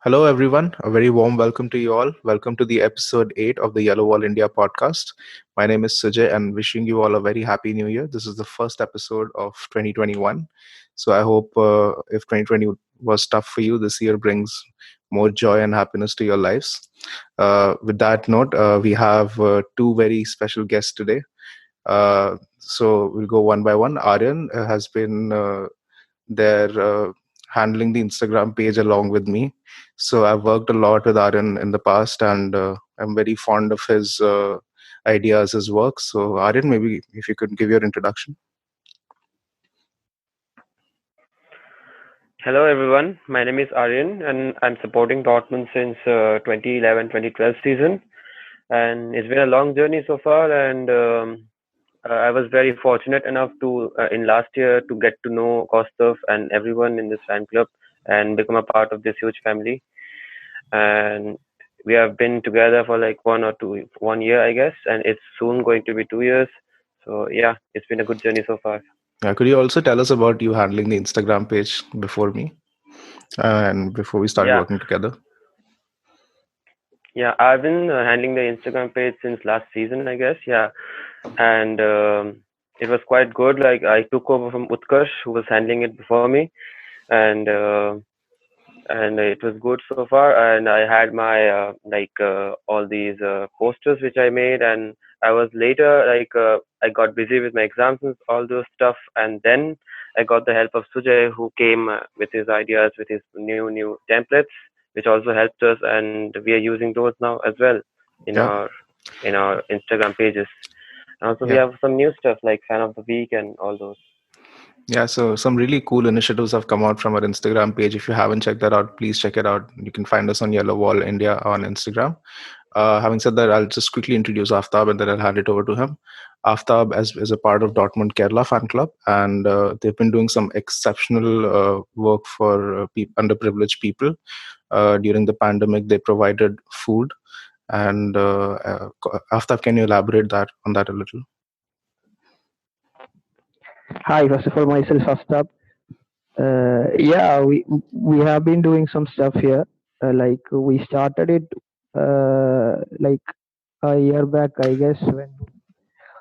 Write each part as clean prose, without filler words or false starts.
Hello, everyone. A very warm welcome to you all. Welcome to the episode 8 of the Yellow Wall India podcast. My name is Sujay and wishing you all a very happy new year. This is the first episode of 2021. So I hope if 2020 was tough for you, this year brings more joy and happiness to your lives. With that note, we have two very special guests today. So we'll go one by one. Aryan has been they're handling the Instagram page along with me. So I've worked a lot with Aryan in the past, and I'm very fond of his ideas, his work. So Aryan, maybe if you could give your introduction. Hello everyone, my name is Aryan and I'm supporting Dortmund since 2011-2012 season, and it's been a long journey so far, and I was very fortunate enough to in last year to get to know Kostov and everyone in this fan club and become a part of this huge family. And we have been together for like 1 year I guess, and it's soon going to be 2 years. So yeah, it's been a good journey so far. Could you also tell us about you handling the Instagram page before me and before we started Yeah, working together? yeah, I've been handling the Instagram page since last season, I guess. Yeah, and it was quite good. Like I took over from Utkarsh, who was handling it before me, and it was good so far. And I had my all these posters which I made, and I was later I got busy with my exams and all those stuff, and then I got the help of Sujay, who came with his ideas, with his new templates, which also helped us, and we are using those now as well in Yeah, our Instagram pages. And also, we yeah. have some new stuff like Fan of the Week and all those. Yeah, so some really cool initiatives have come out from our Instagram page. If you haven't checked that out, please check it out. You can find us on Yellow Wall India on Instagram. Having said that, I'll just quickly introduce Aftab and then I'll hand it over to him. Aftab is a part of Dortmund Kerala fan club, and they've been doing some exceptional work for underprivileged people. During the pandemic, they provided food. And Aftab, can you elaborate that on that a little? Hi, first of all, myself Aaftab. Yeah, we have been doing some stuff here. Like we started it like a year back, I guess, when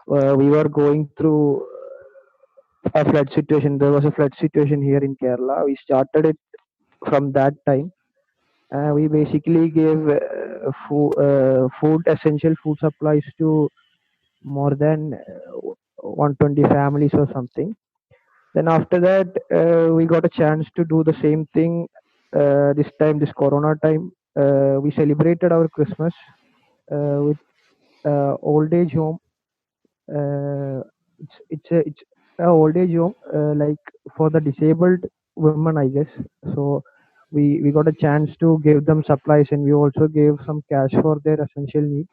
we were going through a flood situation. There was a flood situation here in Kerala. We started it from that time. We basically gave essential food supplies to more than 120 families or something. Then after that, we got a chance to do the same thing. This time, this Corona time, we celebrated our Christmas with old age home. It's a old age home like for the disabled women, I guess. So we got a chance to give them supplies, and we also gave some cash for their essential needs.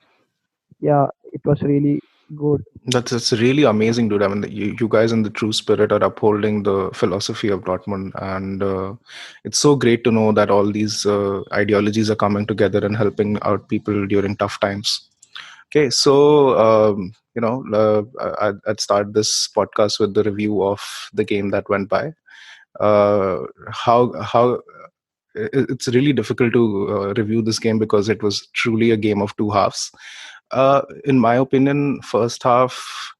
Yeah, it was really good. That's really amazing, dude. I mean, you guys in the true spirit are upholding the philosophy of Dortmund, and it's so great to know that all these ideologies are coming together and helping out people during tough times. Okay, so I'd start this podcast with the review of the game that went by. Uh, how it's really difficult to review this game because it was truly a game of two halves. In my opinion, first half,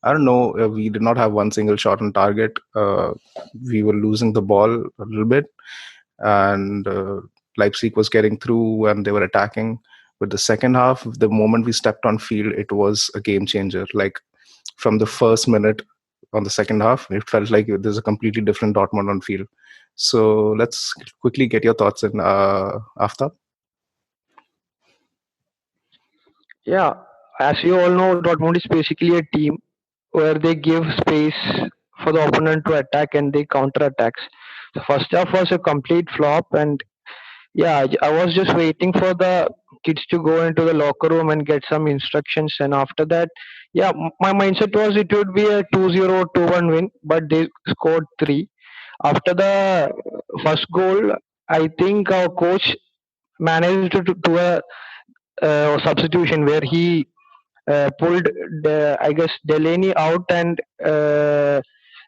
I don't know, we did not have one single shot on target. We were losing the ball a little bit, and Leipzig was getting through and they were attacking. But the second half, the moment we stepped on field, it was a game changer. Like from the first minute on the second half, it felt like there's a completely different Dortmund on field. So let's quickly get your thoughts in, Aftab. Yeah, as you all know, Dortmund is basically a team where they give space for the opponent to attack and they counter attacks. So first half was a complete flop, and yeah, I was just waiting for the kids to go into the locker room and get some instructions, and after that, yeah, my mindset was it would be a 2-0, 2-1 win, but they scored three. After the first goal, I think our coach managed to do a substitution where he pulled I guess Delaney out and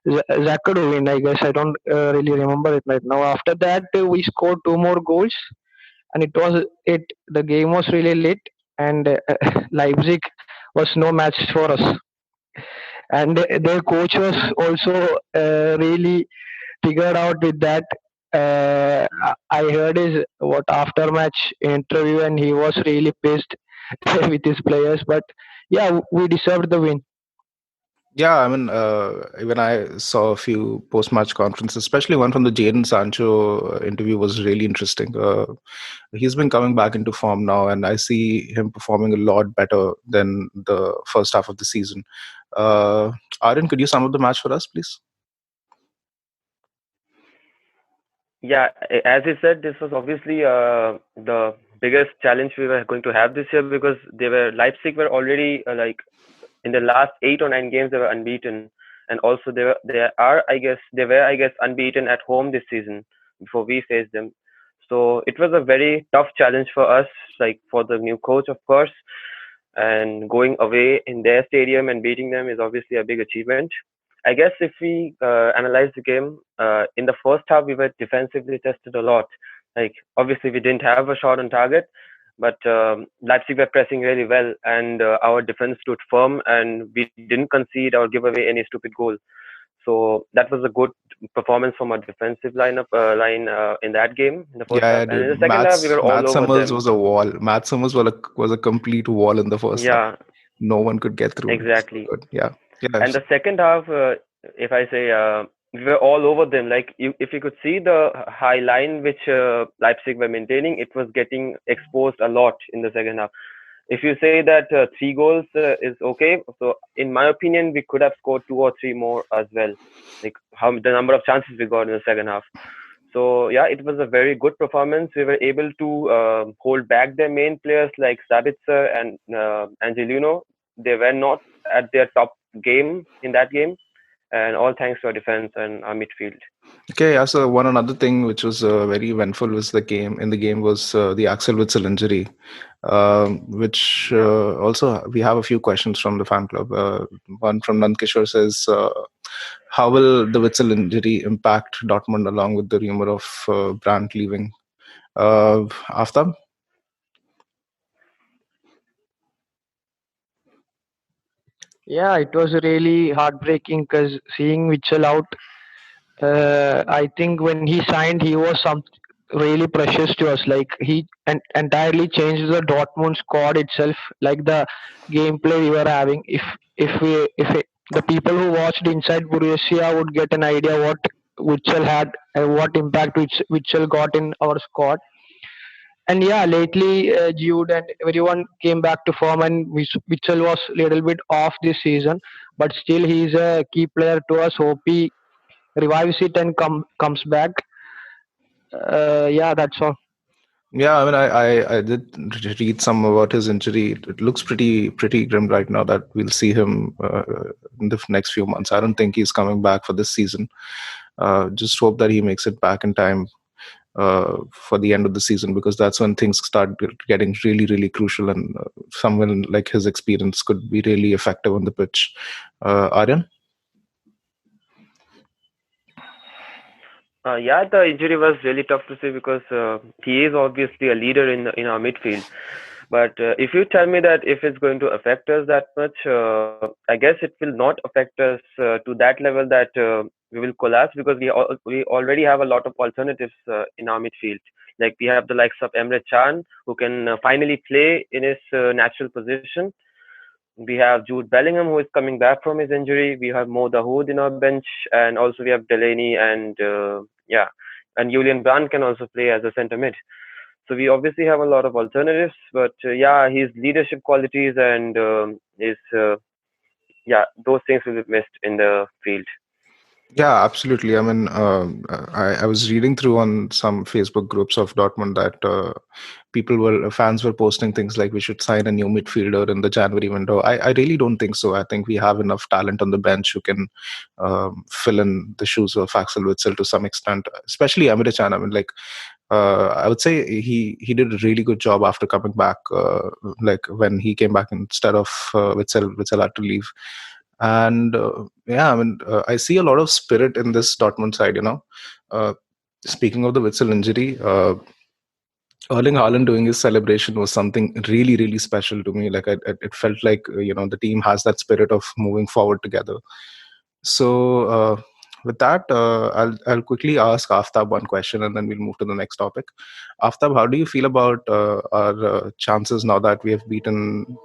Zakadovin, I guess. I don't really remember it right now. After that, we scored two more goals, and it. The game was really lit, and Leipzig was no match for us. And their coach was also really figured out with that. I heard his what after match interview, and he was really pissed with his players. But yeah, we deserved the win. Yeah, I mean, even I saw a few post-match conferences, especially one from the Jadon Sancho interview was really interesting. He's been coming back into form now, and I see him performing a lot better than the first half of the season. Aryan, could you sum up the match for us, please? Yeah, as you said, this was obviously the biggest challenge we were going to have this year because Leipzig were already like in the last 8 or 9 games they were unbeaten, and also they were I guess unbeaten at home this season before we faced them. So it was a very tough challenge for us, like for the new coach, of course, and going away in their stadium and beating them is obviously a big achievement. I guess if we analyze the game, in the first half we were defensively tested a lot. Like obviously we didn't have a shot on target, but Leipzig were pressing really well, and our defense stood firm, and we didn't concede or give away any stupid goal. So that was a good performance from our defensive line in that game in the first Yeah, half, yeah, and in dude. the second half we were all Matt over Summers them. was a wall. Matt Summers was a complete wall in the first half. Yeah, No one could get through. It was so exactly. good. Yeah, yeah, And the second half, if I say, we were all over them. Like if you could see the high line which Leipzig were maintaining, it was getting exposed a lot in the second half. If you say that 3 goals is okay, so in my opinion, we could have scored 2 or 3 more as well. Like how the number of chances we got in the second half. So yeah, it was a very good performance. We were able to hold back their main players like Sabitzer and Angelino. They were not at their top game in that game, and all thanks to our defense and our midfield. Okay, yeah. So one another thing which was very eventful was the game was the Axel Witsel injury, which Yeah. also we have a few questions from the fan club. One from Nandkishore says, "How will the Witsel injury impact Dortmund along with the rumor of Brandt leaving?" Aftab? Yeah, it was really heartbreaking because seeing Witsel out, I think when he signed, he was some really precious to us. Like he entirely changed the Dortmund squad itself, like the gameplay we were having. If the people who watched Inside Borussia would get an idea what Witsel had and what impact Witsel got in our squad. And yeah, lately Jude and everyone came back to form, and Witsel was a little bit off this season, but still he's a key player to us. Hope he revives it and comes back. Yeah, that's all. Yeah, I mean, I did read some about his injury. It looks pretty grim right now that we'll see him in the next few months. I don't think he's coming back for this season. Just hope that he makes it back in time for the end of the season, because that's when things start getting really crucial, and someone like his experience could be really effective on the pitch. Aryan? Yeah, the injury was really tough to see because he is obviously a leader in our midfield. But if you tell me that if it's going to affect us that much, I guess it will not affect us to that level that we will collapse, because we already have a lot of alternatives in our midfield. Like we have the likes of Emre Can, who can finally play in his natural position. We have Jude Bellingham, who is coming back from his injury. We have Mo Dahoud in our bench, and also we have Delaney and yeah, and Julian Brandt can also play as a centre mid. So we obviously have a lot of alternatives, but yeah, his leadership qualities and his yeah, those things will be missed in the field. Yeah, absolutely. I mean, I was reading through on some Facebook groups of Dortmund that fans were posting things like we should sign a new midfielder in the January window. I really don't think so. I think we have enough talent on the bench who can fill in the shoes of Axel Witsel to some extent, especially Emre Can. I mean, like, I would say he did a really good job after coming back. Like when he came back instead of Witsel had to leave. And yeah, I mean, I see a lot of spirit in this Dortmund side. Uh, Speaking of the Witsel injury, Erling Haaland doing his celebration was something really, really special to me. Like it felt like the team has that spirit of moving forward together. So with that, I'll quickly ask Aftab one question, and then we'll move to the next topic. Aftab, how do you feel about our chances now that we have beaten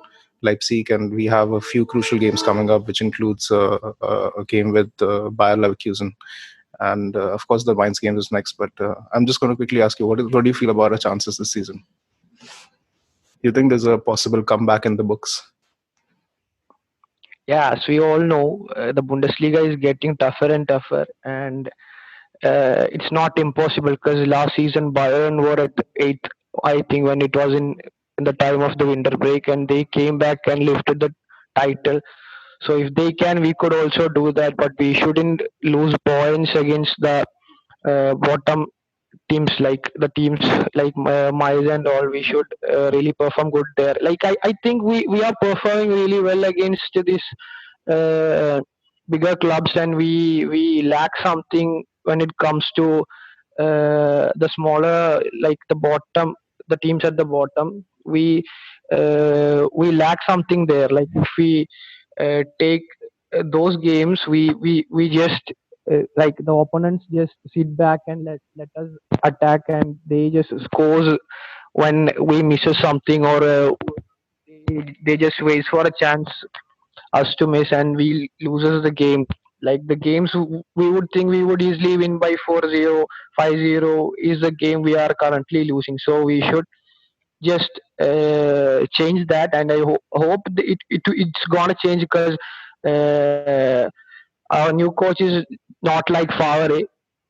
Leipzig and we have a few crucial games coming up, which includes a game with Bayer Leverkusen, and of course the Mainz game is next. But I'm just going to quickly ask you, what do you feel about our chances this season? You think there's a possible comeback in the books? Yeah, as we all know, the Bundesliga is getting tougher and tougher, and it's not impossible because last season Bayern were at eighth, I think, when it was in the time of the winter break, and they came back and lifted the title. So if they can, we could also do that, but we shouldn't lose points against the bottom teams, like the teams like Mainz and all. We should really perform good there. Like I think we are performing really well against this uh, bigger clubs, and we lack something when it comes to the smaller, like the teams at the bottom. We lack something there. Like if we take those games, we just like the opponents just sit back and let us attack, and they just scores when we misses something, or they just wait for a chance us to miss, and we loses the game. Like the games we would think we would easily win by 4-0, 5-0 is the game we are currently losing. So we should just change that, and I hope it's gonna change because uh, our new coach is not like Favre.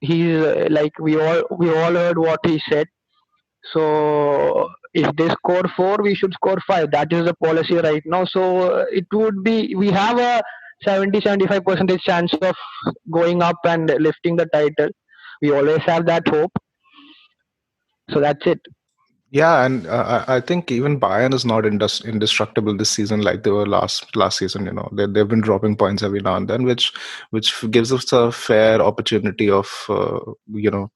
He's like we all heard what he said. So if they score four, we should score five. That is the policy right now. So it would be we have a 70-75% chance of going up and lifting the title. We always have that hope. So that's it. Yeah, and I think even Bayern is not indestructible this season like they were last season. They've been dropping points every now and then, which gives us a fair opportunity of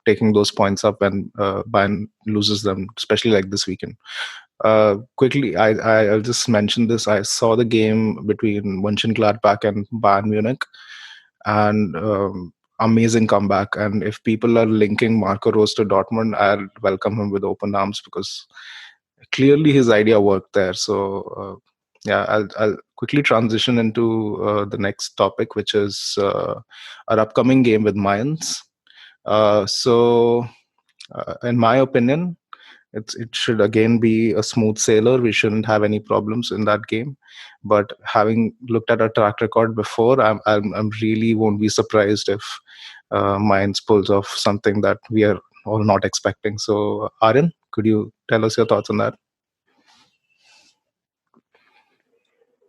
taking those points up when Bayern loses them, especially like this weekend. Quickly, I'll just mention this. I saw the game between Mönchengladbach and Bayern Munich, and amazing comeback. And if people are linking Marco Rose to Dortmund, I'll welcome him with open arms because clearly his idea worked there. So yeah, I'll quickly transition into the next topic, which is our upcoming game with Mainz. In my opinion, it should again be a smooth sailor. We shouldn't have any problems in that game. But having looked at our track record before, I'm really won't be surprised if Mainz pulls off something that we are all not expecting. So, Aryan, could you tell us your thoughts on that?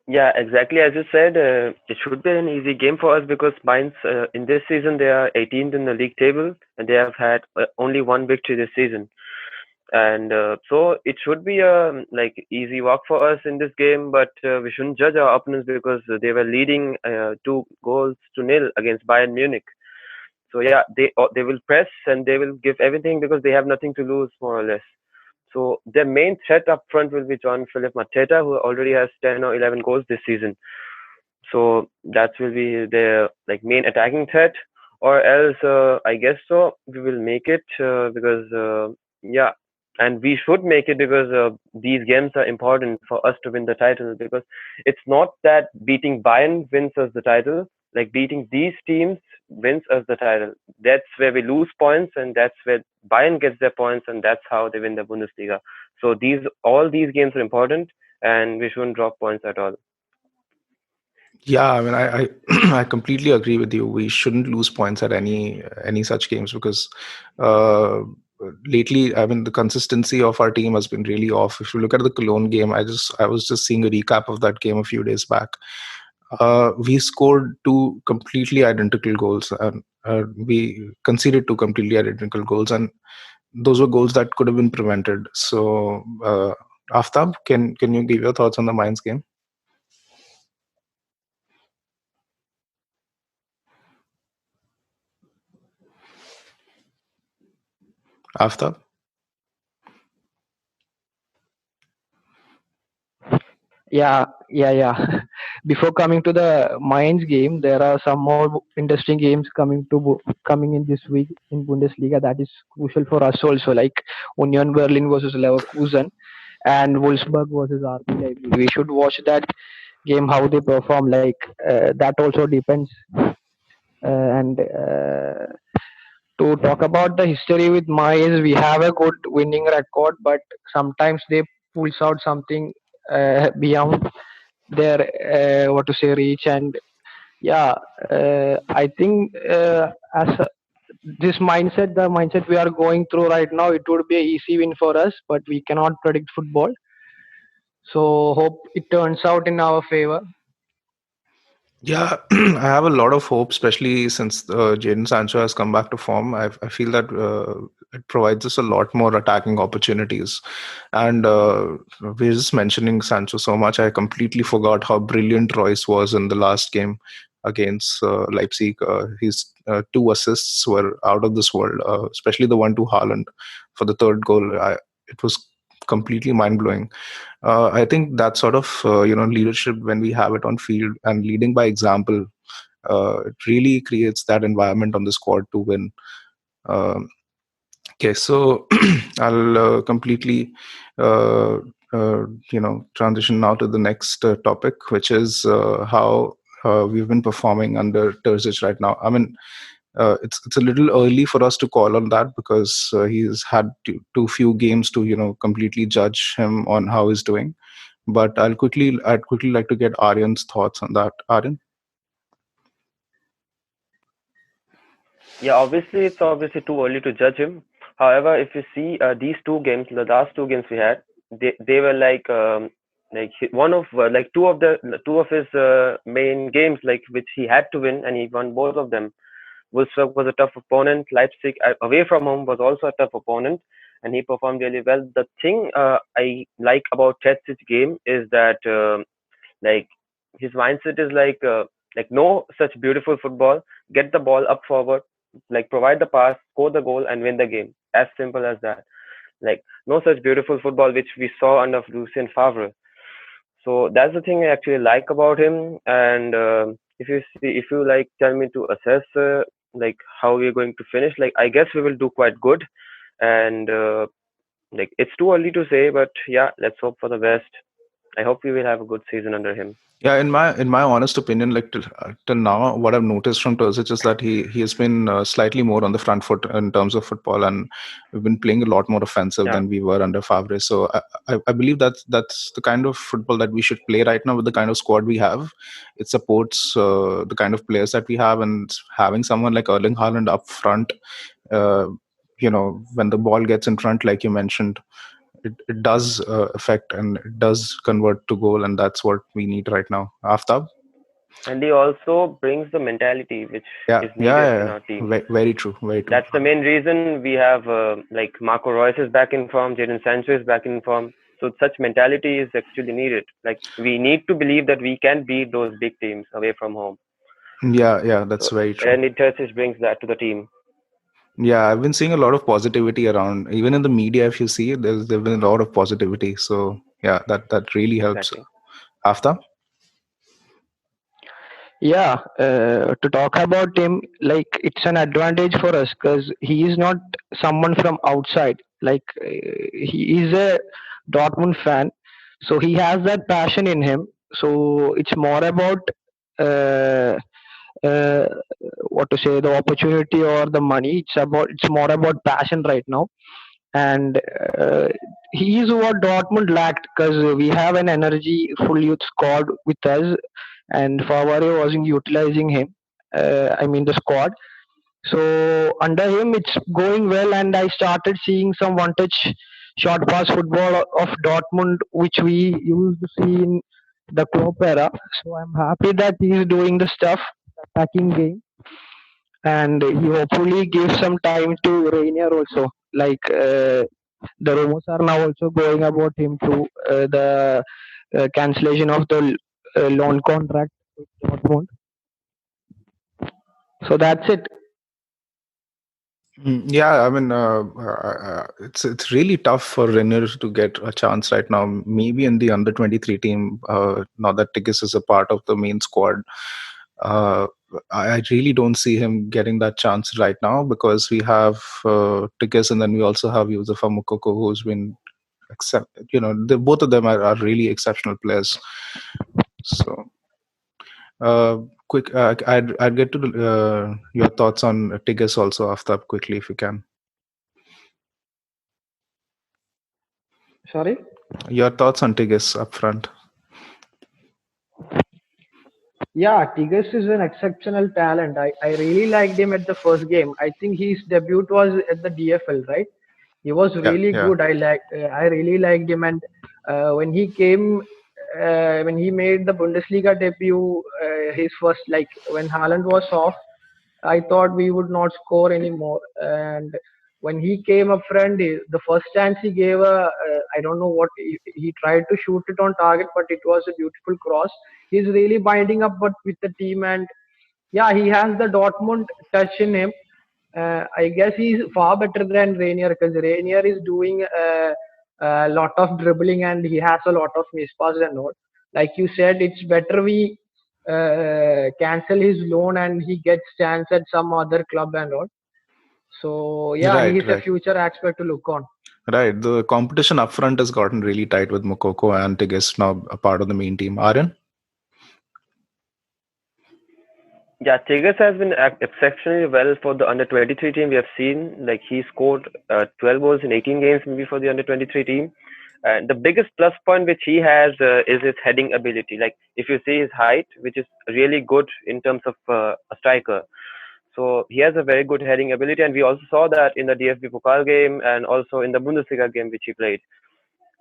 Yeah, exactly as you said, it should be an easy game for us because Mainz in this season they are 18th in the league table and they have had only one victory this season. And so it should be a like easy walk for us in this game, but we shouldn't judge our opponents because they were leading 2 goals to nil against Bayern Munich. So yeah, they will press and they will give everything because they have nothing to lose more or less. So their main threat up front will be John Philip Mateta, who already has 10 or 11 goals this season. So that will be their like main attacking threat. Or else, I guess so we will make it because yeah, and we should make it because these games are important for us to win the title. Because it's not that beating Bayern wins us the title. Like beating these teams wins us the title. That's where we lose points, and that's where Bayern gets their points, and that's how they win the Bundesliga. So all these games are important, and we shouldn't drop points at all. Yeah, I mean, I completely agree with you. We shouldn't lose points at any such games because uh, lately, I mean, the consistency of our team has been really off. If you look at the Cologne game, I was just seeing a recap of that game a few days back. We scored two completely identical goals, and we conceded two completely identical goals, and those were goals that could have been prevented. So, Aftab, can you give your thoughts on the Mainz game? After. Yeah. Before coming to the Mainz game, there are some more interesting games coming in this week in Bundesliga that is crucial for us also, like Union Berlin versus Leverkusen and Wolfsburg versus RB Leipzig. We should watch that game how they perform. Like that also depends. And to talk about the history with Mainz, we have a good winning record, but sometimes they pulls out something beyond their what to say reach. And yeah, I think as this mindset, the mindset we are going through right now, it would be a easy win for us, but we cannot predict football, so hope it turns out in our favor. Yeah, I have a lot of hope, especially since Jadon Sancho has come back to form. I feel that it provides us a lot more attacking opportunities. And we're just mentioning Sancho so much, I completely forgot how brilliant Royce was in the last game against Leipzig. His two assists were out of this world, especially the one to Haaland for the third goal. It was completely mind blowing. I think that sort of leadership, when we have it on field and leading by example, it really creates that environment on the squad to win. Um, okay, so I'll completely uh, transition now to the next topic, which is how we've been performing under Terzic right now. I mean, it's a little early for us to call on that because he's had too few games to completely judge him on how he's doing. But I'd quickly like to get Aryan's thoughts on that. Aryan? Yeah, obviously it's obviously too early to judge him. However, if you see these two games, the last two games we had, they were one of like two of his main games like which he had to win, and he won both of them. Wolfsburg was a tough opponent. Leipzig away from home was also a tough opponent, and he performed really well. The thing I like about Tetz's game is that like his mindset is like no such beautiful football. Get the ball up forward, like provide the pass, score the goal, and win the game. As simple as that. Like no such beautiful football which we saw under Lucien Favre. So that's the thing I actually like about him. And if you like tell me to assess like how we're going to finish, like I guess we will do quite good. And like it's too early to say, but yeah, let's hope for the best. I hope we will have a good season under him. Yeah, in my honest opinion, like till now, what I've noticed from Terzic is that he has been slightly more on the front foot in terms of football, and we've been playing a lot more offensive Yeah. than we were under Favre. So I believe that's the kind of football that we should play right now with the kind of squad we have. It supports the kind of players that we have, and having someone like Erling Haaland up front, uh, when the ball gets in front, like you mentioned, it does affect and it does convert to goal, and that's what we need right now. Aftab? And he also brings the mentality which Yeah, is yeah, needed yeah, in yeah. our team. Very true, very true. That's the main reason we have like Marco Reus is back in form, Jadon Sancho is back in form. So such mentality is actually needed. Like we need to believe that we can beat those big teams away from home. Yeah, that's So very true. and it just brings that to the team. Yeah, I've been seeing a lot of positivity around, even in the media. If you see, there's been a lot of positivity. So yeah, that really helps. Exactly. Aftab? Yeah, to talk about him, like it's an advantage for us because he is not someone from outside. Like he is a Dortmund fan, so he has that passion in him. So it's more about uh, uh, what to say, the opportunity or the money. It's more about passion right now, and he is what Dortmund lacked because we have an energy full youth squad with us, and Favre wasn't utilizing him. I mean the squad. So under him, it's going well, and I started seeing some one-touch short pass football of Dortmund, which we used to see in the Klopp era. So I'm happy that he's doing the stuff, attacking game, and he hopefully gives some time to Rainier also. Like the rumors are now also going about him to the cancellation of the loan contract with Dortmund. So that's it. Yeah, I mean, it's really tough for Renner to get a chance right now. Maybe in the under 23 team, now that Tigges is a part of the main squad, uh, I really don't see him getting that chance right now because we have Tigges and then we also have Yusufa Mukoko, who's been except both of them are really exceptional players. So, uh, quick, I'd get to your thoughts on Tigges also, Aftab, quickly if you can. Sorry. Your thoughts on Tigges up front. Yeah, Tigges is an exceptional talent. I really liked him at the first game. I think his debut was at the DFL, right? He was Yeah, really yeah. good. I really liked him, and when he came, when he made the Bundesliga debut, his first, like when Haaland was off, I thought we would not score anymore. And when he came up front, the first chance he gave, I don't know what he tried to shoot it on target, but it was a beautiful cross. He's really binding up, but with the team, and yeah, he has the Dortmund touch in him. I guess he's far better than Rainier because Rainier is doing a lot of dribbling and he has a lot of miss passes and all. Like you said, it's better we cancel his loan and he gets chance at some other club and all. So yeah, he Right, is a right, future aspect to look on. right. The competition up front has gotten really tight with Mokoko and Tigges now a part of the main team. Aryan? Yeah, Tigres has been exceptionally well for the under 23 team. We have seen like he scored 12 goals in 18 games maybe for the under 23 team. And the biggest plus point which he has is his heading ability. Like if you see his height, which is really good in terms of a striker. So he has a very good heading ability, and we also saw that in the DFB Pokal game and also in the Bundesliga game which he played.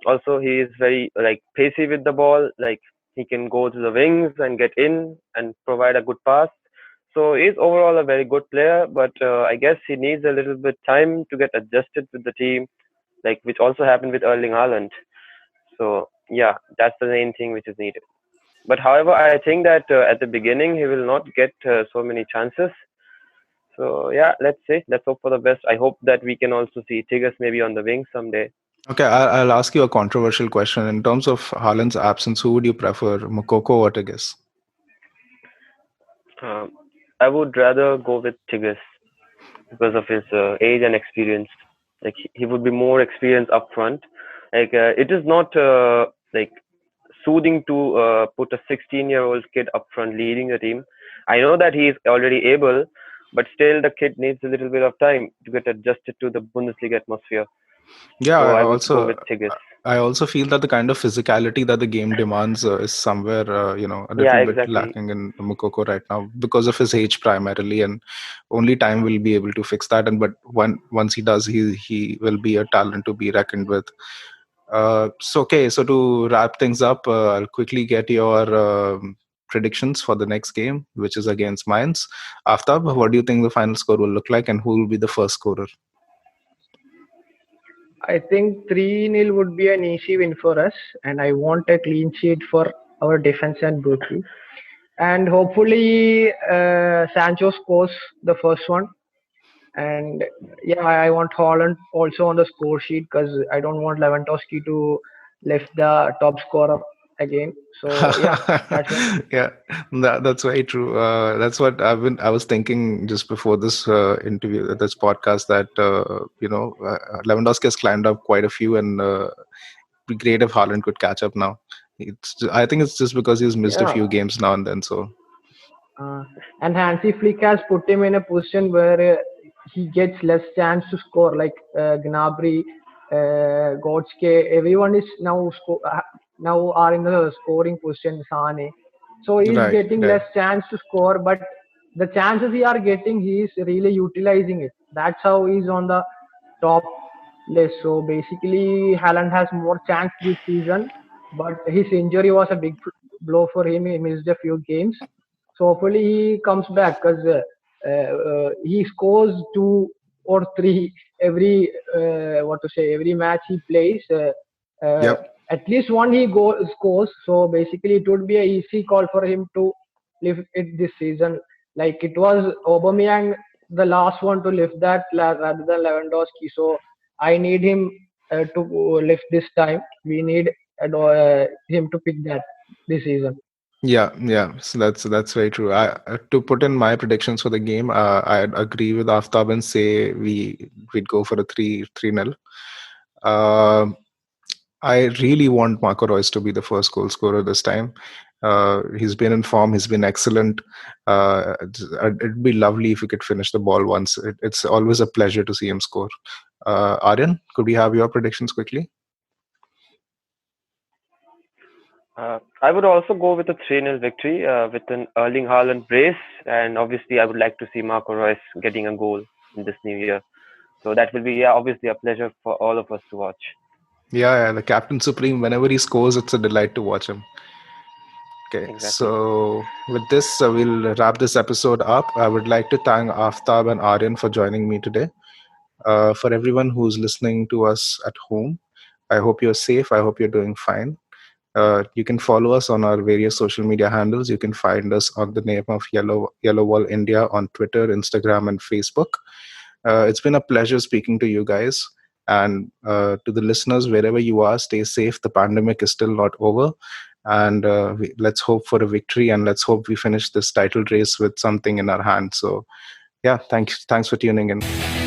Also, he is very like pacey with the ball. Like he can go to the wings and get in and provide a good pass. So he's overall a very good player, but I guess he needs a little bit time to get adjusted with the team, like which also happened with Erling Haaland. So yeah, that's the main thing which is needed. But however, I think that at the beginning he will not get so many chances. So yeah, let's see. Let's hope for the best. I hope that we can also see Tigges maybe on the wing someday. Okay, I'll ask you a controversial question. In terms of Haaland's absence, who would you prefer, Mokoko or Tigges? Um, I would rather go with Tigges because of his age and experience. Like he would be more experienced up front. Like it is not like soothing to put a 16-year-old kid up front leading the team. I know that he is already able, but still the kid needs a little bit of time to get adjusted to the Bundesliga atmosphere. Yeah, So I would go with Tigges. I also feel that the kind of physicality that the game demands is somewhere a Yeah, little bit exactly. lacking in Mukoko right now because of his age primarily, and only time will be able to fix that. And but once he does, he will be a talent to be reckoned with. So to wrap things up, I'll quickly get your predictions for the next game, which is against Mainz. Aftab, what do you think the final score will look like, and who will be the first scorer? I think 3-0 would be an easy win for us, and I want a clean sheet for our defense and goalkeeper. And hopefully, Sancho scores the first one. And yeah, I want Holland also on the score sheet because I don't want Lewandowski to lift the top scorer again. So yeah, that's what. Yeah, that's very true. That's what I was thinking just before this interview, this podcast, that Lewandowski has climbed up quite a few, and be great if Haaland could catch up now. I think it's just because he's missed a Yeah, few games now and then. So uh, and Hansi Flick has put him in a position where he gets less chance to score. Like Gnabry, Gotske, everyone is now are in the scoring position. Sane, so he's right, getting right. less chance to score, but the chances he are getting, he is really utilizing it. That's how he's on the top list. So basically, Haaland has more chance this season, but his injury was a big blow for him. He missed a few games. So hopefully he comes back because he scores two or three every every match he plays. Uh, Yep. at least one he scores. So basically, it would be an easy call for him to live it this season. Like it was Aubameyang the last one to lift that rather than Lewandowski. So I need him to lift this time. We need him to pick that this season. Yeah, yeah. So that's very true. To put in my predictions for the game, I'd agree with Aftab and say we'd go for a three nil. Um I really want Marco Reus to be the first goal scorer this time. He's been in form. He's been excellent. It'd be lovely if we could finish the ball once. It's always a pleasure to see him score. Aryan, could we have your predictions quickly? I would also go with a 3-0 victory with an Erling Haaland brace, and obviously I would like to see Marco Reus getting a goal in this new year. So that will be, yeah, obviously a pleasure for all of us to watch. Yeah, the Captain Supreme. Whenever he scores, it's a delight to watch him. Okay, Exactly. so with this, we'll wrap this episode up. I would like to thank Aftab and Aryan for joining me today. For everyone who's listening to us at home, I hope you're safe. I hope you're doing fine. You can follow us on our various social media handles. You can find us on the name of Yellow Wall India on Twitter, Instagram, and Facebook. It's been a pleasure speaking to you guys. And to the listeners, wherever you are, stay safe. The pandemic is still not over. And let's hope for a victory, and let's hope we finish this title race with something in our hand. So, yeah, thanks for tuning in.